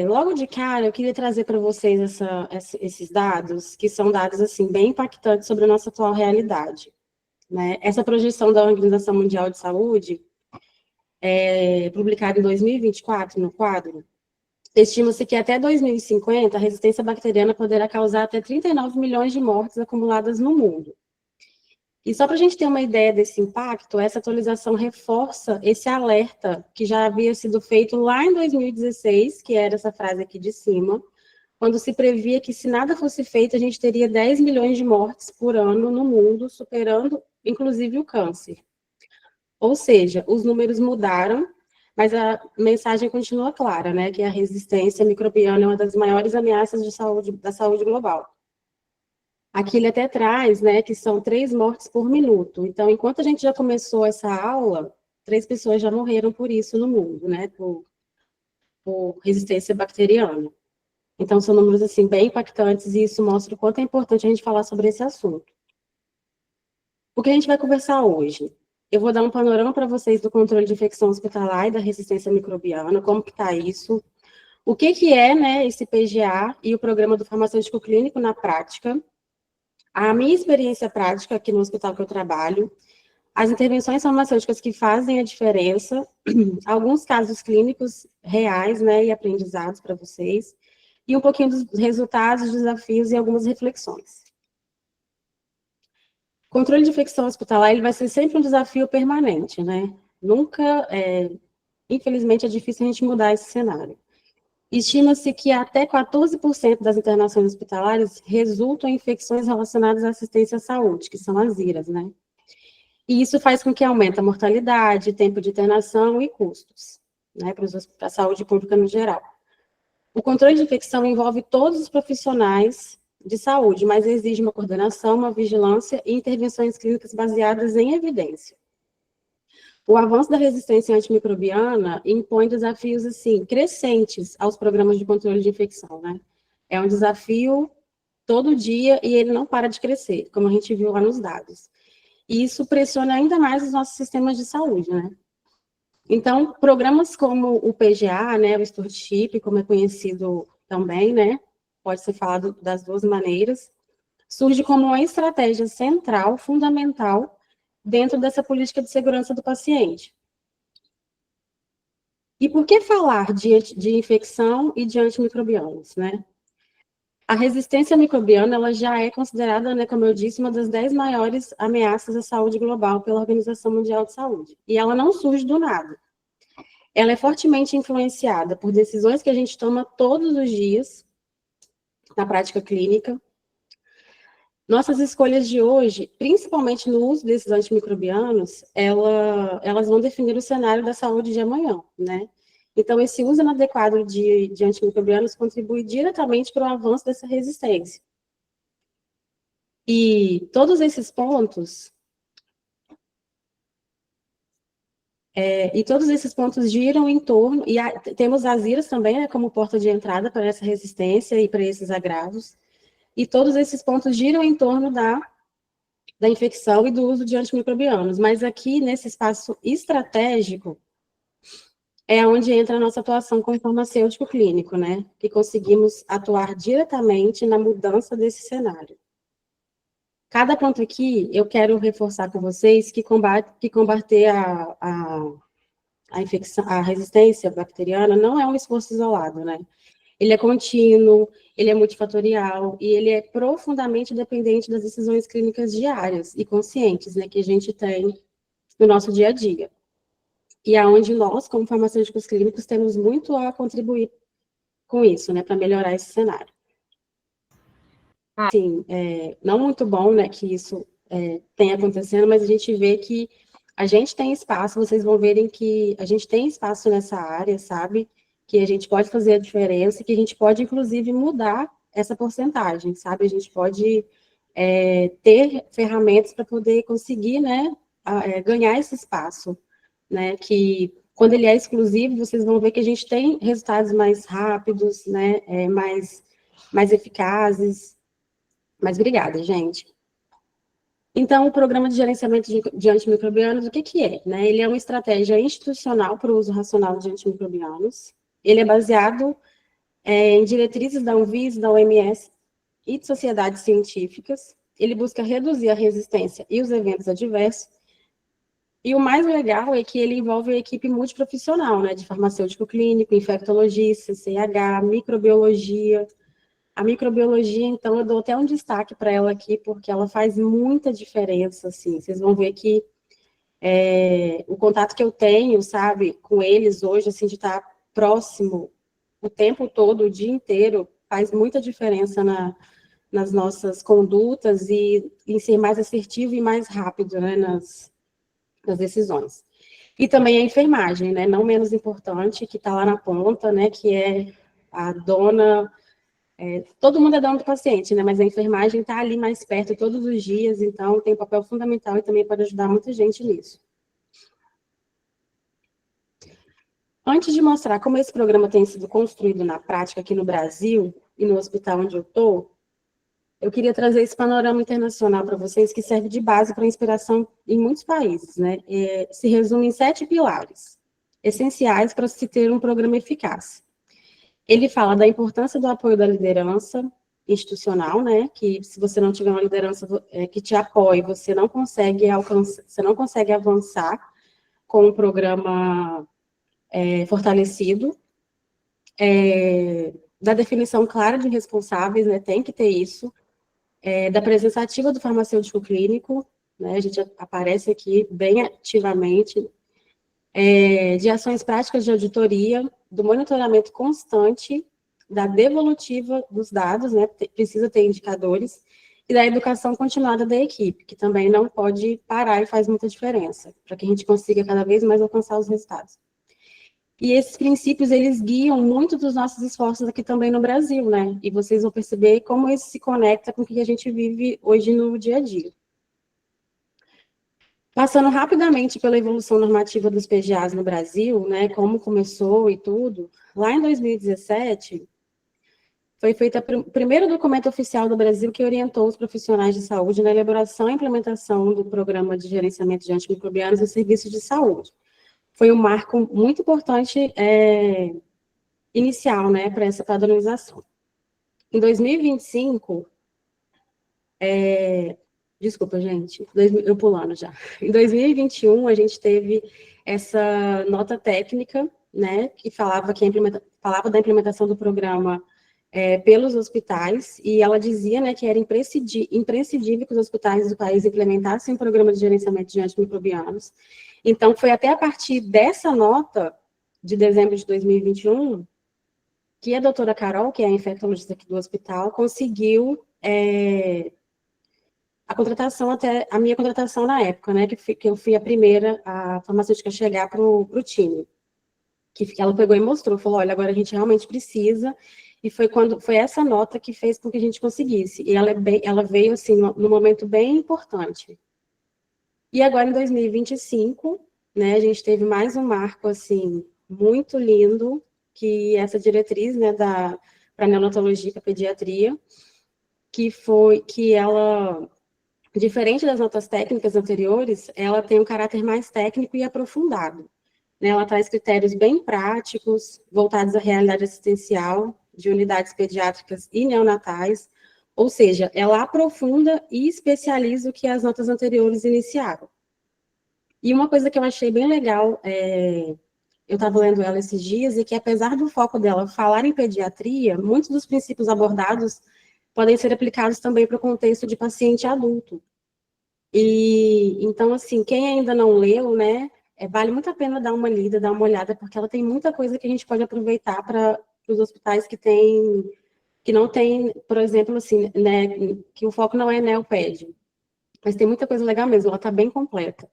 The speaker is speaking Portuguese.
Logo de cara, eu queria trazer para vocês esses dados, que são dados assim bem impactantes sobre a nossa atual realidade, né? Essa projeção da Organização Mundial de Saúde, publicada em 2024, no quadro, estima-se que até 2050 a resistência bacteriana poderá causar até 39 milhões de mortes acumuladas no mundo. E só para a gente ter uma ideia desse impacto, essa atualização reforça esse alerta que já havia sido feito lá em 2016, que era essa frase aqui de cima, quando se previa que, se nada fosse feito, a gente teria 10 milhões de mortes por ano no mundo, superando, inclusive, o câncer. Ou seja, os números mudaram, mas a mensagem continua clara, né? Que a resistência microbiana é uma das maiores ameaças de saúde, da saúde global. Aqui ele até traz, né, que são 3 mortes por minuto. Então, enquanto a gente já começou essa aula, 3 pessoas já morreram por isso no mundo, né? Por resistência bacteriana. Então, são números, assim, bem impactantes, e isso mostra o quanto é importante a gente falar sobre esse assunto. O que a gente vai conversar hoje? Eu vou dar um panorama para vocês do controle de infecção hospitalar e da resistência microbiana, como que está isso, o que é, né, esse PGA e o Programa do Farmacêutico Clínico na prática, a minha experiência prática aqui no hospital que eu trabalho, as intervenções farmacêuticas que fazem a diferença, alguns casos clínicos reais, né, e aprendizados para vocês, e um pouquinho dos resultados, desafios e algumas reflexões. O controle de infecção hospitalar, ele vai ser sempre um desafio permanente, né? Nunca, infelizmente, é difícil a gente mudar esse cenário. Estima-se que até 14% das internações hospitalares resultam em infecções relacionadas à assistência à saúde, que são as IRAs, né? E isso faz com que aumente a mortalidade, tempo de internação e custos, né, para a saúde pública no geral. O controle de infecção envolve todos os profissionais de saúde, mas exige uma coordenação, uma vigilância e intervenções clínicas baseadas em evidência. O avanço da resistência antimicrobiana impõe desafios, assim, crescentes aos programas de controle de infecção, né? É um desafio todo dia e ele não para de crescer, como a gente viu lá nos dados. E isso pressiona ainda mais os nossos sistemas de saúde, né? Então, programas como o PGA, né, o Stewardship, como é conhecido também, né, pode ser falado das duas maneiras, surge como uma estratégia central, fundamental, dentro dessa política de segurança do paciente. E por que falar de infecção e de antimicrobianos, né? A resistência microbiana, ela já é considerada, né, como eu disse, uma das 10 maiores ameaças à saúde global pela Organização Mundial de Saúde. E ela não surge do nada. Ela é fortemente influenciada por decisões que a gente toma todos os dias na prática clínica. Nossas escolhas de hoje, principalmente no uso desses antimicrobianos, elas vão definir o cenário da saúde de amanhã, né? Então, esse uso inadequado de antimicrobianos contribui diretamente para o avanço dessa resistência. E todos esses pontos giram em torno, e temos as IRAs também, né, como porta de entrada para essa resistência e para esses agravos, e todos esses pontos giram em torno da infecção e do uso de antimicrobianos, mas aqui, nesse espaço estratégico, é onde entra a nossa atuação como farmacêutico clínico, né, que conseguimos atuar diretamente na mudança desse cenário. Cada ponto aqui, eu quero reforçar com vocês que combater a infecção, a resistência bacteriana não é um esforço isolado, né? Ele é contínuo, ele é multifatorial e ele é profundamente dependente das decisões clínicas diárias e conscientes, né, que a gente tem no nosso dia a dia. E aonde nós, como farmacêuticos clínicos, temos muito a contribuir com isso, né, para melhorar esse cenário. Assim, não muito bom, né, que isso tenha acontecendo, mas a gente vê que a gente tem espaço, vocês vão verem que a gente tem espaço nessa área, sabe? Que a gente pode fazer a diferença, que a gente pode, inclusive, mudar essa porcentagem, sabe? A gente pode ter ferramentas para poder conseguir, né, ganhar esse espaço, né? Que quando ele é exclusivo, vocês vão ver que a gente tem resultados mais rápidos, né? Mais eficazes. Mas obrigada, gente. Então, o Programa de Gerenciamento de Antimicrobianos, o que é? Né? Ele é uma estratégia institucional para o uso racional de antimicrobianos. Ele é baseado em diretrizes da Anvisa, da OMS e de sociedades científicas. Ele busca reduzir a resistência e os eventos adversos. E o mais legal é que ele envolve a equipe multiprofissional, né, de farmacêutico clínico, infectologista, CH, microbiologia. A microbiologia, então, eu dou até um destaque para ela aqui, porque ela faz muita diferença, assim. Vocês vão ver que o contato que eu tenho, sabe, com eles hoje, assim, de estar próximo o tempo todo, o dia inteiro, faz muita diferença nas nossas condutas e em ser mais assertivo e mais rápido, né, nas decisões. E também a enfermagem, né, não menos importante, que está lá na ponta, né, que é a dona... todo mundo é dono do paciente, né, mas a enfermagem está ali mais perto todos os dias, então tem um papel fundamental e também pode ajudar muita gente nisso. Antes de mostrar como esse programa tem sido construído na prática aqui no Brasil e no hospital onde eu estou, eu queria trazer esse panorama internacional para vocês, que serve de base para inspiração em muitos países, né? Se resume em 7 pilares essenciais para se ter um programa eficaz. Ele fala da importância do apoio da liderança institucional, né? Que se você não tiver uma liderança que te apoie, você não consegue alcançar, você não consegue avançar com um programa fortalecido. Da definição clara de responsáveis, né? Tem que ter isso. Da presença ativa do farmacêutico clínico, né, a gente aparece aqui bem ativamente, de ações práticas de auditoria, do monitoramento constante, da devolutiva dos dados, né, precisa ter indicadores, e da educação continuada da equipe, que também não pode parar e faz muita diferença, para que a gente consiga cada vez mais alcançar os resultados. E esses princípios, eles guiam muito dos nossos esforços aqui também no Brasil, né? E vocês vão perceber como isso se conecta com o que a gente vive hoje no dia a dia. Passando rapidamente pela evolução normativa dos PGAs no Brasil, né? Como começou e tudo, lá em 2017, foi feito o primeiro documento oficial do Brasil que orientou os profissionais de saúde na elaboração e implementação do Programa de Gerenciamento de Antimicrobianos e Serviços de Saúde. Foi um marco muito importante inicial, né, para essa padronização. Em 2025, desculpa, gente, eu pulando já. Em 2021, a gente teve essa nota técnica, né, que falava da implementação do programa pelos hospitais, e ela dizia, né, que era imprescindível que os hospitais do país implementassem um programa de gerenciamento de antimicrobianos. Então, foi até a partir dessa nota, de dezembro de 2021, que a doutora Carol, que é a infectologista aqui do hospital, conseguiu a minha contratação na época, né, que eu fui a primeira, a farmacêutica a chegar para o time, que ela pegou e mostrou, falou, olha, agora a gente realmente precisa, e foi essa nota que fez com que a gente conseguisse, e ela veio, assim, num momento bem importante. E agora, em 2025, né, a gente teve mais um marco, assim, muito lindo, que essa diretriz, né, para neonatologia e para pediatria, que ela, diferente das notas técnicas anteriores, ela tem um caráter mais técnico e aprofundado. Né? Ela traz critérios bem práticos, voltados à realidade assistencial de unidades pediátricas e neonatais, ou seja, ela aprofunda e especializa o que as notas anteriores iniciaram. E uma coisa que eu achei bem legal, eu estava lendo ela esses dias, e que apesar do foco dela falar em pediatria, muitos dos princípios abordados podem ser aplicados também para o contexto de paciente adulto. E então, assim, quem ainda não leu, né, vale muito a pena dar uma lida, dar uma olhada, porque ela tem muita coisa que a gente pode aproveitar para os hospitais que não tem, por exemplo, assim, né, que o foco não é neoped, mas tem muita coisa legal mesmo, ela está bem completa.